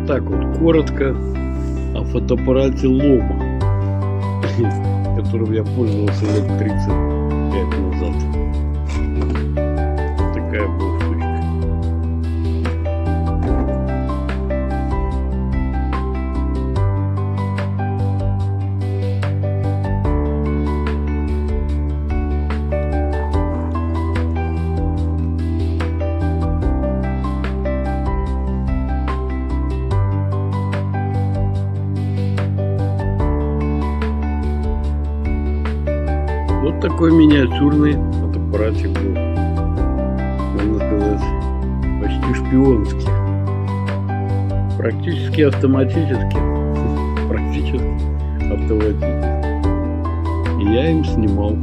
Вот так вот коротко о фотоаппарате Лома, которым я пользовался лет 35 назад. Такая была штучка. Вот такой миниатюрный фотоаппаратик был, можно сказать, почти шпионский, практически автоматически, И я им снимал.